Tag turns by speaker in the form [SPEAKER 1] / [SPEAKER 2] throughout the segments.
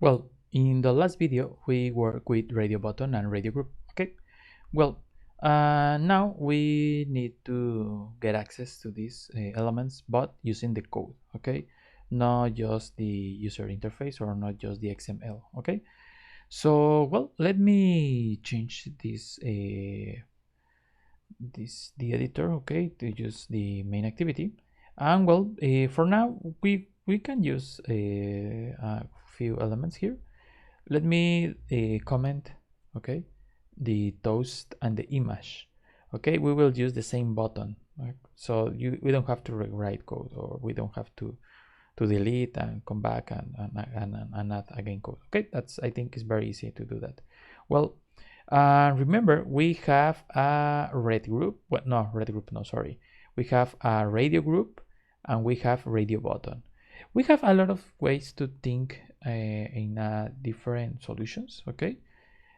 [SPEAKER 1] Well, in the last video, we worked with RadioButton and Radio Group. Okay. Well, now we need to get access to these elements, but using the code. Okay, not just the user interface or not just the XML. Okay. So well, let me change the editor. Okay, to use the main activity, and well, for now we can use a few elements here. Let me comment, okay, the toast and the image. Okay, we will use the same button, right? So we don't have to rewrite code, or we don't have to delete and come back and add again code. Okay, that's, I think, is very easy to do that. Well, remember, we have a red group. Well, no, red group, no, sorry. We have a radio group and we have radio button. We have a lot of ways to think in different solutions, okay?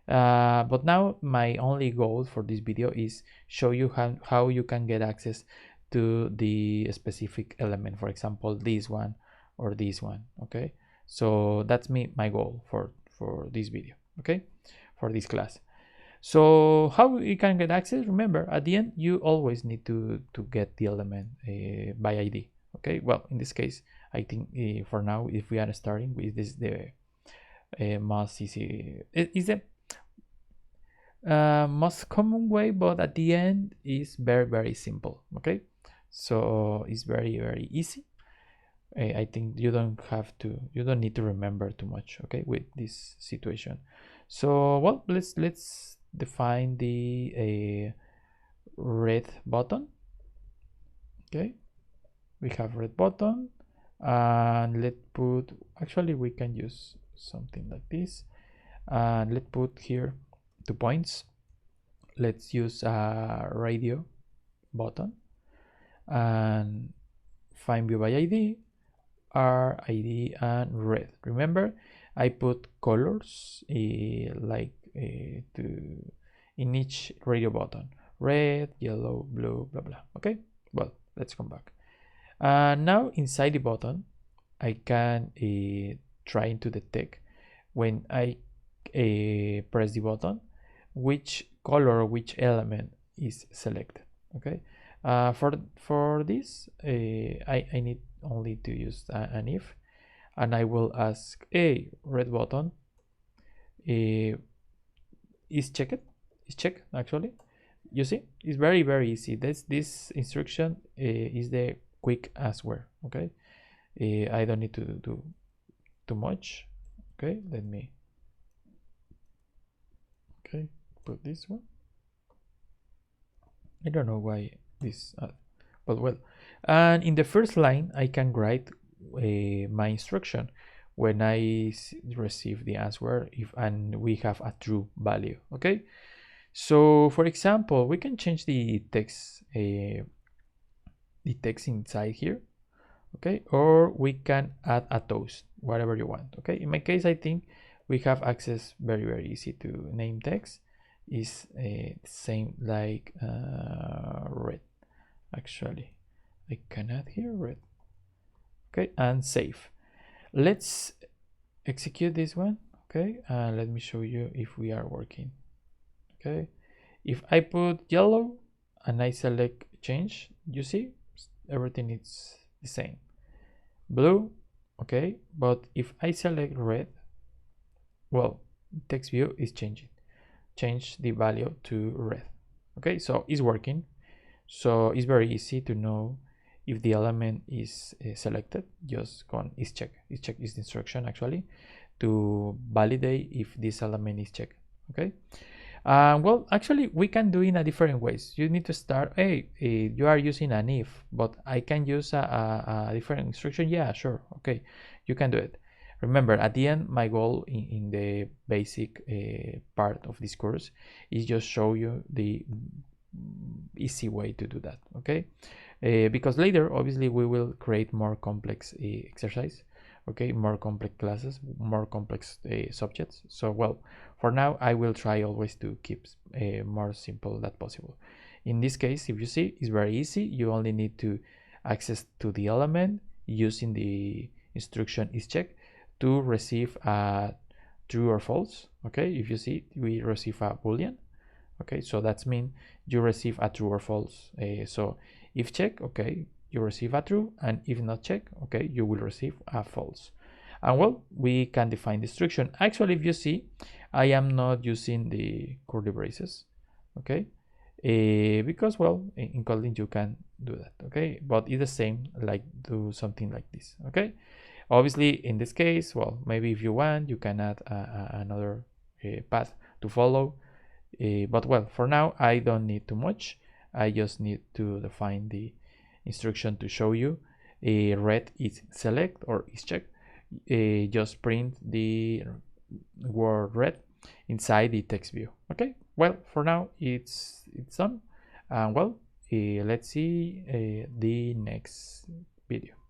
[SPEAKER 1] But now my only goal for this video is show you how you can get access to the specific element, for example, this one or this one, okay? So that's my goal for this video, okay, for this class. So how you can get access? Remember, at the end you always need to get the element by ID. Okay, well, in this case, I think for now, if we are starting with this, the most easy is the most common way, but at the end is very simple. Okay, so it's very easy. I think you don't need to remember too much, okay, with this situation. So well, let's define the red button. Okay, we have red button, and let's put, actually we can use something like this, and let's put here 2 points. Let's use a radio button and find view by ID, RID, and red. Remember, I put colors to in each radio button: red, yellow, blue, blah blah. Okay, well, let's come back. Now inside the button, I can try to detect when I press the button which color, which element is selected. Okay, for this I need only to use an if, and I will ask a red button is checked. Actually, you see, it's very easy. This instruction is the quick answer. Okay, I don't need to do too much. Okay, let me put this one. I don't know why this but well, and in the first line I can write my instruction when I receive the answer, and we have a true value. Okay, so for example, we can change the text inside here, okay, or we can add a toast, whatever you want. Okay, in my case, I think we have access very easy to name text. Is same like red. Actually, I can add here red. Okay, and save. Let's execute this one. Okay, and let me show you if we are working. Okay, if I put yellow and I select change, you see everything is the same. Blue, okay, but if I select red, well, text view is changing. Change the value to red. Okay, so it's working. So it's very easy to know if the element is selected. Just go on is check. Is check is the instruction actually to validate if this element is checked. Okay. Well, actually, we can do in a different ways. You need to start. Hey, you are using an if, but I can use a different instruction. Yeah, sure. Okay, you can do it. Remember, at the end, my goal in the basic part of this course is just show you the easy way to do that. Okay, because later, obviously, we will create more complex exercise. Okay, more complex classes, more complex subjects. So well, for now I will try always to keep more simple that possible. In this case, if you see, it's very easy. You only need to access to the element using the instruction is check to receive a true or false. Okay, if you see, we receive a boolean. Okay, so that's mean you receive a true or false. So if check, okay, you receive a true, and if not check, okay, you will receive a false. And well, we can define the instruction. Actually, if you see, I am not using the curly braces, okay, because well, in Kotlin you can do that, okay, but it's the same, like do something like this, okay. Obviously, in this case, well, maybe if you want, you can add another path to follow. But well, for now, I don't need too much. I just need to define the instruction to show you. Red is select or is check. Just print the word red inside the text view. Okay. Well, for now, it's done. And well, let's see the next video.